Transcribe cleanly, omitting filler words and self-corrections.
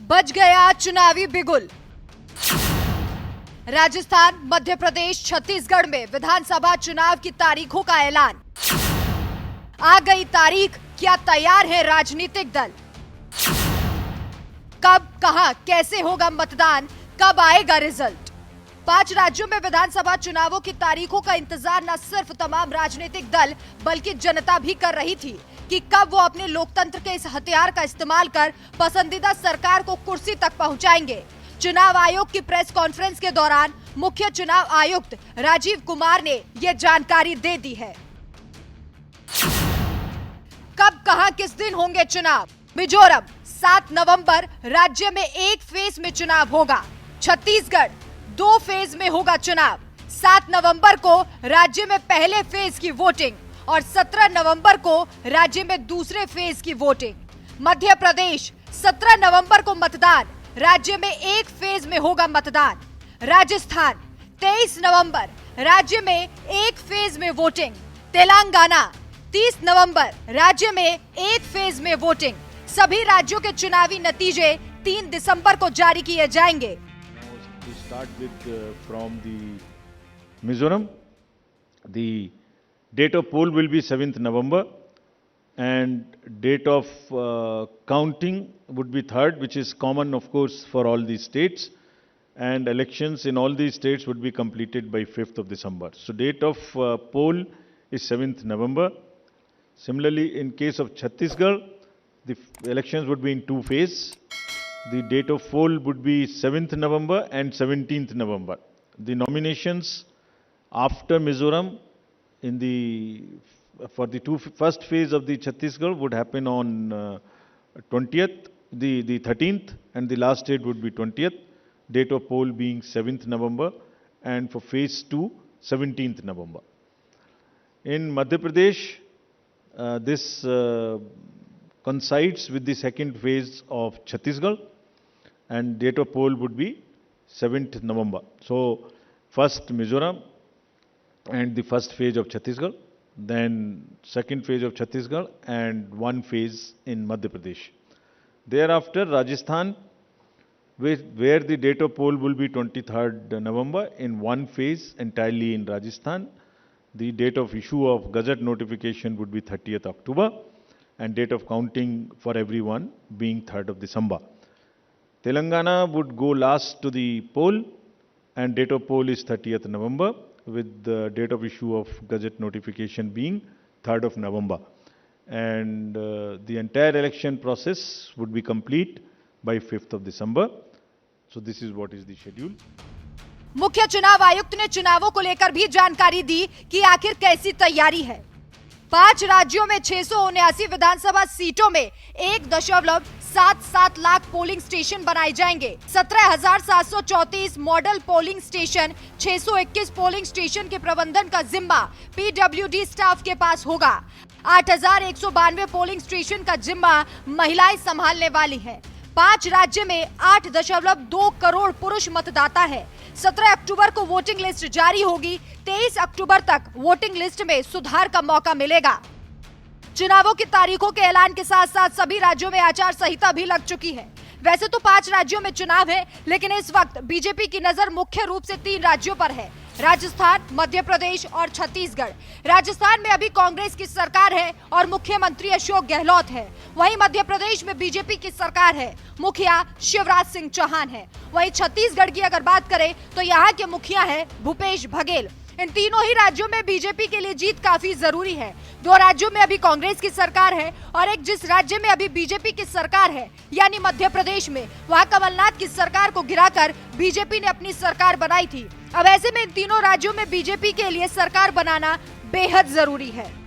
बज गया चुनावी बिगुल। राजस्थान, मध्य प्रदेश, छत्तीसगढ़ में विधानसभा चुनाव की तारीखों का ऐलान। आ गई तारीख, क्या तैयार है राजनीतिक दल? कब, कहां, कैसे होगा मतदान, कब आएगा रिजल्ट? 5 राज्यों में विधानसभा चुनावों की तारीखों का इंतजार न सिर्फ तमाम राजनीतिक दल बल्कि जनता भी कर रही थी कि कब वो अपने लोकतंत्र के इस हथियार का इस्तेमाल कर पसंदीदा सरकार को कुर्सी तक पहुंचाएंगे। चुनाव आयोग की प्रेस कॉन्फ्रेंस के दौरान मुख्य चुनाव आयुक्त राजीव कुमार ने ये जानकारी दे दी है। कब, कहां, किस दिन होंगे चुनाव? मिजोरम 7 नवंबर राज्य में एक फेज में चुनाव होगा। छत्तीसगढ़ 2 फेज में होगा चुनाव। 7 नवंबर को राज्य में पहले फेज की वोटिंग और 17 नवंबर को राज्य में दूसरे फेज की वोटिंग। मध्य प्रदेश 17 नवंबर को मतदान, राज्य में एक फेज में होगा मतदान। राजस्थान 23 नवंबर राज्य में एक फेज में वोटिंग। तेलंगाना 30 नवंबर राज्य में एक फेज में वोटिंग। सभी राज्यों के चुनावी नतीजे 3 दिसंबर को जारी किए जाएंगे। To start with from the Mizoram, the date of poll will be 7th November and date of counting would be 3rd, which is common of course for all these states, and elections in all these states would be completed by 5th of December. So date of poll is 7th November. Similarly, in case of Chhattisgarh, the elections would be in 2 phases. The date of poll would be 7th November and 17th November. The nominations after Mizoram for the first phase of the Chhattisgarh would happen on 20th, the 13th, and the last date would be 20th. Date of poll being 7th November, and for phase 2, 17th November. In Madhya Pradesh, this coincides with the second phase of Chhattisgarh, and date of poll would be 7th November. So, first Mizoram and the first phase of Chhattisgarh, then second phase of Chhattisgarh and one phase in Madhya Pradesh. Thereafter, Rajasthan, where the date of poll will be 23rd November in one phase entirely in Rajasthan. The date of issue of Gazette notification would be 30th October. And date of counting for everyone being 3rd of December. Telangana would go last to the poll, and date of poll is 30th November, with the date of issue of Gazette notification being 3rd of November. And the entire election process would be complete by 5th of December. So this is what is the schedule. मुख्य चुनाव आयुक्त ने चुनावों को लेकर भी जानकारी दी कि आखिर कैसी तैयारी है। 5 राज्यों में 679 विधानसभा सीटों में 1.77 लाख पोलिंग स्टेशन बनाए जाएंगे। 17,734 model polling station, 621 polling station के प्रबंधन का जिम्मा पीडब्ल्यूडी स्टाफ के पास होगा। 8,192 पोलिंग स्टेशन का जिम्मा महिलाएं संभालने वाली है। 5 राज्य में 8.2 करोड़ पुरुष मतदाता है। 17 अक्टूबर को वोटिंग लिस्ट जारी होगी। 23 अक्टूबर तक वोटिंग लिस्ट में सुधार का मौका मिलेगा। चुनावों की तारीखों के ऐलान के साथ साथ सभी राज्यों में आचार संहिता भी लग चुकी है। वैसे तो 5 राज्यों में चुनाव है, लेकिन इस वक्त बीजेपी की नजर मुख्य रूप से 3 राज्यों पर है, राजस्थान, मध्य प्रदेश और छत्तीसगढ़। राजस्थान में अभी कांग्रेस की सरकार है और मुख्यमंत्री अशोक गहलोत है। वहीं मध्य प्रदेश में बीजेपी की सरकार है, मुखिया शिवराज सिंह चौहान है। वहीं छत्तीसगढ़ की अगर बात करें तो यहाँ के मुखिया है भूपेश बघेल। इन तीनों ही राज्यों में बीजेपी के लिए जीत काफी जरूरी है। 2 राज्यों में अभी कांग्रेस की सरकार है और एक जिस राज्य में अभी बीजेपी की सरकार है यानी मध्य प्रदेश में, वहां कमलनाथ की सरकार को गिराकर बीजेपी ने अपनी सरकार बनाई थी। अब ऐसे में इन तीनों राज्यों में बीजेपी के लिए सरकार बनाना बेहद जरूरी है।